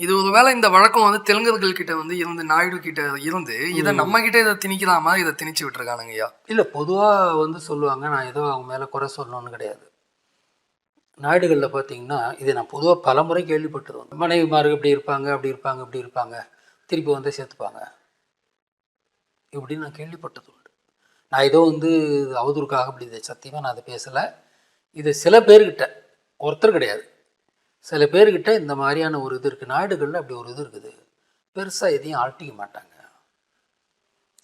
இது ஒரு வேளை இந்த வழக்கம் வந்து தெலுங்கர்கள் கிட்ட வந்து இருந்து நாயுடு கிட்ட இருந்து இதை நம்ம கிட்ட இதை திணிக்கலாமா, இதை திணிச்சு விட்டுருக்கானுங்கய்யா? இல்லை, பொதுவாக வந்து சொல்லுவாங்க, நான் ஏதோ அவங்க மேலே குறை சொல்லணும்னு கிடையாது. நாயுடுகளில் பார்த்தீங்கன்னா, இதை நான் பொதுவாக பல முறை கேள்விப்பட்டது வந்து, மனைவிமார்கள் இப்படி இருப்பாங்க, அப்படி இருப்பாங்க, இப்படி இருப்பாங்க, திருப்பி வந்து சேர்த்துப்பாங்க, இப்படின்னு நான் கேள்விப்பட்டது உண்டு. நான் ஏதோ வந்து அவதூறுக்காக அப்படி இதை சத்தியமாக நான் அதை பேசலை. இது சில பேர்கிட்ட, ஒருத்தர் கிடையாது, சில பேர்கிட்ட இந்த மாதிரியான ஒரு இது இருக்குது. நாயுடுகளில் அப்படி ஒரு இது இருக்குது, பெருசாக எதையும் ஆழ்த்திக்க மாட்டாங்க.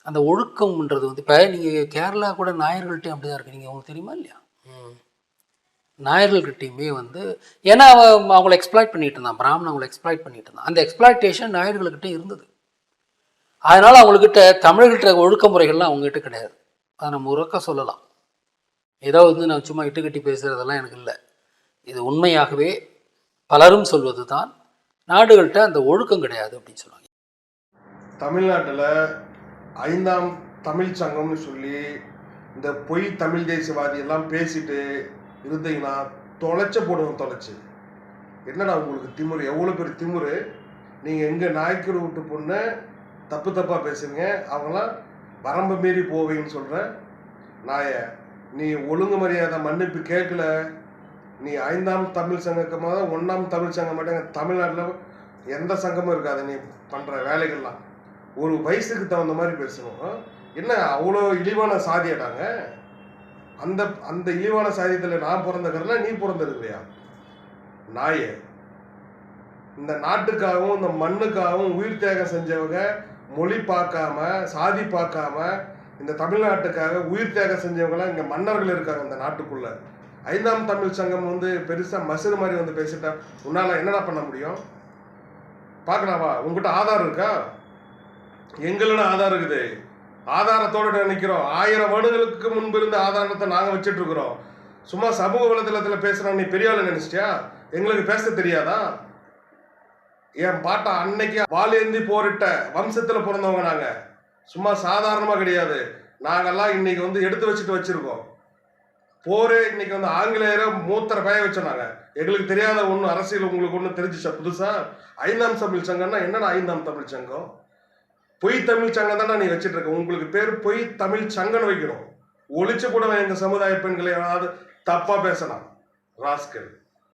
அந்த ஒழுக்கம்ன்றது வந்து இப்போ நீங்கள் கேரளா கூட நாயர்கள்ட்டையும் அப்படி தான் இருக்குது. நீங்கள் உங்களுக்கு தெரியுமா இல்லையா? நாயர்கள்கிட்டையுமே வந்து, ஏன்னா அவங்கள எக்ஸ்ப்ளாய்ட் பண்ணிட்டு இருந்தான், பிராமணன் அவங்களை எக்ஸ்ப்ளாய்ட் பண்ணிட்டு இருந்தான். அந்த எக்ஸ்ப்ளாய்டேஷன் நாயர்கள்கிட்ட இருந்தது. அதனால் அவங்கக்கிட்ட தமிழர்கிட்ட ஒழுக்க முறைகள்லாம் அவங்ககிட்ட கிடையாது. அதை நம்ம உறக்க சொல்லலாம். ஏதோ வந்து நான் சும்மா இட்டுக்கட்டி பேசுகிறதெல்லாம் எனக்கு இல்லை. இது உண்மையாகவே பலரும் சொல்வது தான், நாடுகள்கிட்ட அந்த ஒழுக்கம் கிடையாது அப்படின்னு சொல்லுவாங்க. தமிழ்நாட்டில் 5ஆம் தமிழ் சங்கம்னு சொல்லி இந்த பொய் தமிழ் தேசியவாதி எல்லாம் பேசிட்டு இருந்தீங்கன்னா தொலைச்ச போடுவோம். தொலைச்சு என்னடா உங்களுக்கு திமுரு, எவ்வளோ பேர் திமுரு? நீங்கள் எங்கள் நாய்க்கர் விட்டு பொண்ணு தப்பு தப்பாக பேசுறீங்க, அவங்களாம் வரம்பு மீறி போவீங்கன்னு சொல்கிறேன். நாய, நீ ஒழுங்கு மரியாதை மன்னிப்பு கேட்கல. நீ 5ஆம் தமிழ் சங்கமாக 1ஆம் தமிழ் சங்கம் மாட்டேங்க. தமிழ்நாட்டில் எந்த சங்கமும் இருக்காது. நீ பண்ணுற வேலைகள்லாம் ஒரு வயசுக்கு தகுந்த மாதிரி பேசணும். என்ன அவ்வளோ இழிவான சாதியாட்டாங்க? அந்த அந்த இழிவான சாதியத்தில் நான் பிறந்தக்கிறேன்னா நீ பிறந்திருக்கிறியா? நாயே, இந்த நாட்டுக்காகவும் இந்த மண்ணுக்காகவும் உயிர் தியாகம் செஞ்சவங்க மொழி பார்க்காம சாதி பார்க்காம இந்த தமிழ்நாட்டுக்காக உயிர் தியாகம் செஞ்சவங்களாம் இங்கே மன்னர்கள் இருக்காங்க இந்த நாட்டுக்குள்ள. 5ஆம் தமிழ் சங்கம் வந்து பெருசாக மசுறு மாதிரி வந்து பேசிட்டா உன்னால் என்னடா பண்ண முடியும்? பார்க்கலாவா? உங்ககிட்ட ஆதாரம் இருக்கா? எங்களோட ஆதாரம் இருக்குது. ஆதாரத்தோடு நினைக்கிறோம். 1000 வருடங்களுக்கு முன்பு இருந்த ஆதாரத்தை நாங்கள் வச்சுட்டு இருக்கிறோம். சும்மா சமூக வலைதளத்தில் பேசுகிறோம். நீ பெரிய ஆளு நினைச்சிட்டியா? எங்களுக்கு பேச தெரியாதா? என் பாட்டா அன்னைக்கு வாழேந்தி போரிட்ட வம்சத்தில் பிறந்தவங்க நாங்கள். சும்மா சாதாரணமாக கிடையாது. நாங்கள்லாம் இன்னைக்கு வந்து எடுத்து வச்சுட்டு வச்சுருக்கோம். போரே இன்னைக்கு வந்து ஆங்கிலேயரை மூத்தரை பய வச்சோம் நாங்கள். எங்களுக்கு தெரியாத ஒன்றும் அரசியல் உங்களுக்கு ஒன்றும் தெரிஞ்சிச்சா புதுசாக? 5ஆம் தமிழ் சங்கம்னா என்னடா 5ஆம் தமிழ் சங்கம்? பொய் தமிழ் சங்கம் தானே நீ வச்சுட்டு இருக்க. உங்களுக்கு பேர் பொய் தமிழ் சங்கம்னு வைக்கணும். ஒழிச்சு கூட எங்கள் சமுதாய பெண்களை ஏதாவது தப்பாக பேசலாம் ராஸ்கல்.